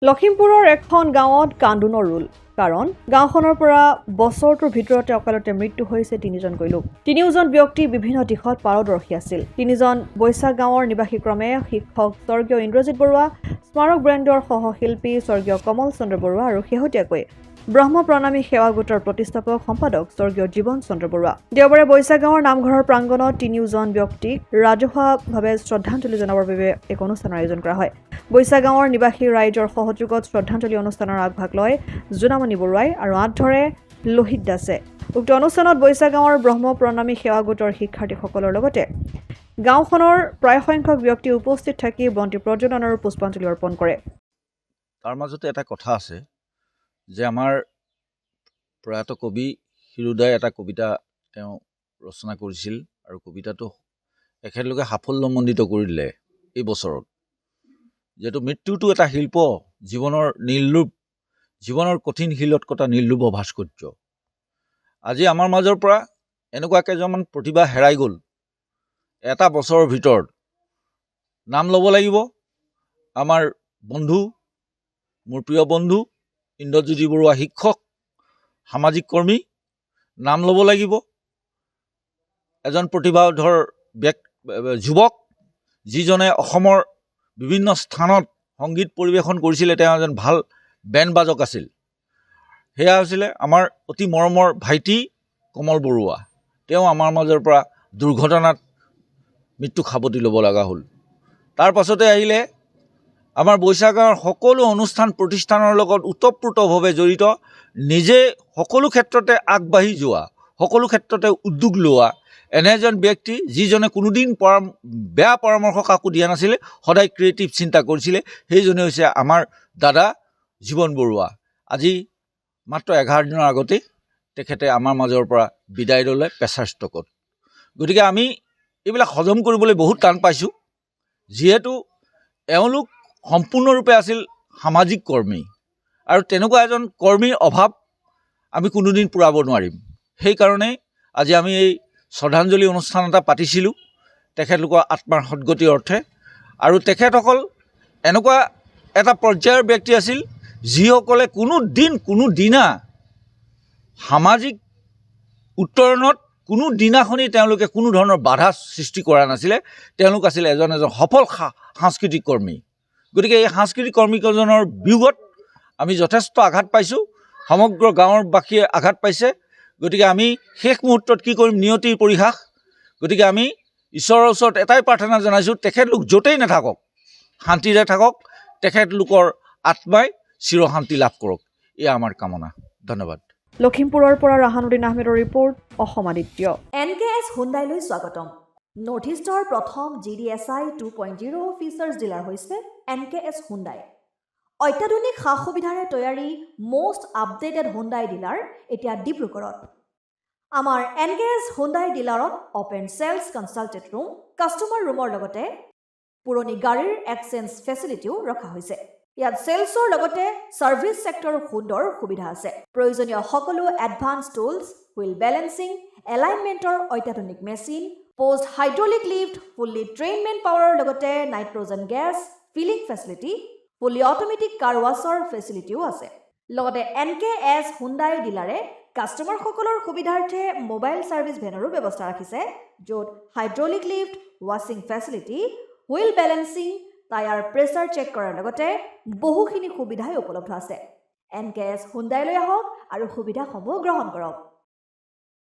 লখিমপুৰৰ এখন গাঁৱত কান্দোনৰ ৰোল কাৰণ গাঁওখনৰ পৰা বছৰটোৰ ভিতৰতে অকালতে মৃত্যু হৈছে তিনিজনকৈ লোক। তিনিওজন ব্যক্তি বিভিন্ন দিশত পাৰদৰ্শী আছিল। তিনিজন বৈশাখ গাঁৱৰ নিবাসী ক্ৰমে শিক্ষক স্বৰ্গীয় ইন্দ্ৰজিৎ বৰুৱা, স্মাৰক ব্ৰেণ্ডৰ সহশিল্পী স্বৰ্গীয় কমল চন্দ্ৰ বৰুৱা আৰু শেহতীয়াকৈ ব্ৰহ্ম প্ৰণামী সেৱা গোটৰ প্ৰতিষ্ঠাপক সম্পাদক স্বৰ্গীয় জীৱন চন্দ্ৰ বৰুৱা। দেওবাৰে বৈশাখ গাঁৱৰ নামঘৰৰ প্ৰাংগণত তিনিওজন ব্যক্তিক ৰাজহুৱাভাৱে শ্ৰদ্ধাঞ্জলি জনাবৰ বাবে এক অনুষ্ঠানৰ আয়োজন কৰা হয়। বৈশাখ গাঁৱৰ নিবাসী ৰাইজৰ সহযোগত শ্ৰদ্ধাঞ্জলি অনুষ্ঠানৰ আগভাগ লয় জোনামণি বৰুৱাই আৰু আঁত ধৰে লোহিত দাসে। উক্ত অনুষ্ঠানত বৈশাখ গাঁৱৰ ব্ৰহ্ম প্ৰণামী সেৱা গোটৰ শিক্ষাৰ্থীসকলৰ লগতে গাঁওখনৰ প্ৰায় সংখ্যক ব্যক্তি উপস্থিত থাকি বন্তি প্ৰজ্বলন আৰু পুষ্পাঞ্জলি অৰ্পণ কৰে। তাৰ মাজতে এটা কথা আছে যে আমাৰ প্ৰয়াত কবি হিৰুদাই এটা কবিতা তেওঁ ৰচনা কৰিছিল আৰু কবিতাটো এখেতলোকে সাফল্যমণ্ডিত কৰি দিলে এই বছৰত। যিহেতু মৃত্যুটো এটা শিল্প, জীৱনৰ নিৰ্লোভ, জীৱনৰ কঠিন শিলত কটা নিৰ্লোভ ভাস্কৰ্য। আজি আমাৰ মাজৰ পৰা এনেকুৱা কেইজনমান প্ৰতিভা হেৰাই গ'ল। এটা বছৰৰ ভিতৰত নাম ল'ব লাগিব আমাৰ বন্ধু, মোৰ প্ৰিয় বন্ধু ইন্দ্ৰজিৎ বৰুৱা শিক্ষক, সামাজিক কৰ্মী। নাম ল'ব লাগিব এজন প্ৰতিভাধৰ যুৱক, যিজনে অসমৰ বিভিন্ন স্থানত সংগীত পৰিৱেশন কৰিছিলে। তেওঁ এজন ভাল বেণ্ড বাজক আছিল। সেয়া হৈছিলে আমাৰ অতি মৰমৰ ভাইটি কমল বৰুৱা। তেওঁ আমাৰ মাজৰ পৰা দুৰ্ঘটনাত মৃত্যু সাৱটি ল'ব লগা হ'ল। তাৰ পাছতে আহিলে আমাৰ বৈশাখ গাঁৱৰ সকলো অনুষ্ঠান প্ৰতিষ্ঠানৰ লগত ওতঃপ্ৰোতভাৱে জড়িত, নিজে সকলো ক্ষেত্ৰতে আগবাঢ়ি যোৱা, সকলো ক্ষেত্ৰতে উদ্যোগ লোৱা এনে এজন ব্যক্তি, যিজনে কোনোদিন বেয়া পৰামৰ্শ কাকো দিয়া নাছিলে, সদায় ক্ৰিয়েটিভ চিন্তা কৰিছিলে। সেইজনে হৈছে আমাৰ দাদা জীৱন বৰুৱা। আজি মাত্ৰ 11 দিনৰ আগতে তেখেতে আমাৰ মাজৰ পৰা বিদায় ল'লে প্ৰেছাৰ ষ্ট্ৰ'কত। গতিকে আমি এইবিলাক হজম কৰিবলৈ বহুত টান পাইছোঁ, যিহেতু এওঁলোক সম্পূৰ্ণৰূপে আছিল সামাজিক কৰ্মী আৰু তেনেকুৱা এজন কৰ্মীৰ অভাৱ আমি কোনোদিন পূৰাব নোৱাৰিম। সেইকাৰণে আজি আমি এই শ্ৰদ্ধাঞ্জলি অনুষ্ঠান এটা পাতিছিলোঁ তেখেতলোকৰ আত্মাৰ সদ্গতিৰ অৰ্থে। আৰু তেখেতসকল এনেকুৱা এটা পৰ্যায়ৰ ব্যক্তি আছিল, যিসকলে কোনোদিনা সামাজিক উত্তৰণত কোনো দিনাখনেই তেওঁলোকে কোনো ধৰণৰ বাধা সৃষ্টি কৰা নাছিলে। তেওঁলোক আছিল এজন সফল সাংস্কৃতিক কৰ্মী। গতিকে এই সাংস্কৃতিক কৰ্মীকেইজনৰ বিয়োগত আমি যথেষ্ট আঘাত পাইছোঁ, সমগ্ৰ গাঁৱৰ বাসীয়ে আঘাত পাইছে। গতিকে আমি শেষ মুহূৰ্তত কি কৰিম, নিয়তিৰ পৰিহাস। গতিকে আমি ঈশ্বৰৰ ওচৰত এটাই প্ৰাৰ্থনা জনাইছোঁ, তেখেতলোক য'তেই নাথাকক শান্তিৰে থাকক, তেখেতলোকৰ আত্মাই চিৰশান্তি লাভ কৰক, এয়া আমাৰ কামনা। ধন্যবাদ। লখিমপুৰৰ পৰা ৰাহানুদ্দিন আহমেদৰ ৰিপৰ্ট, অসম আদিত্য। NKS হুণ্ডাইলৈ স্বাগতম। নৰ্থ ইষ্টৰ প্ৰথম GDSI 2.0 ফিচাৰ্ছ ডিলাৰ হৈছে NKS হুণ্ডাই। অত্যাধুনিক সা সুবিধাৰে তৈয়াৰী মষ্ট আপডেটেড হুণ্ডাই ডিলাৰ এতিয়া ডিব্ৰুগড়ত। আমাৰ NKS হুণ্ডাই ডিলাৰত open sales consulted room, customer ৰুমৰ লগতে পুৰণি গাড়ীৰ এক্সচেঞ্জ ফেচিলিটিও ৰখা হৈছে। ইয়াত চেলছৰ লগতে ছাৰ্ভিচ ছেক্টৰৰ সুন্দৰ সুবিধা আছে। প্ৰয়োজনীয় সকলো এডভান্স টুলছ, হুইল বেলেন্সিং, এলাইনমেণ্টৰ অত্যাধুনিক machine, post hydraulic lift, fully train man পাৱাৰৰ লগতে nitrogen gas filling facility, fully automatic car ৱাছৰ ফেচিলিটিও আছে। লগতে NKS হুণ্ডাই ডিলাৰে কাষ্টমাৰসকলৰ সুবিধাৰ্থে মোবাইল ছাৰ্ভিচ ভেনৰো ব্যৱস্থা ৰাখিছে, য'ত হাইড্ৰলিক লিফ্ট, ৱাশ্বিং facility, wheel balancing, tyre pressure check কৰাৰ লগতে বহুখিনি সুবিধাই উপলব্ধ আছে। NKS হুণ্ডাইলৈ আহক আৰু সুবিধাসমূহ গ্ৰহণ কৰক।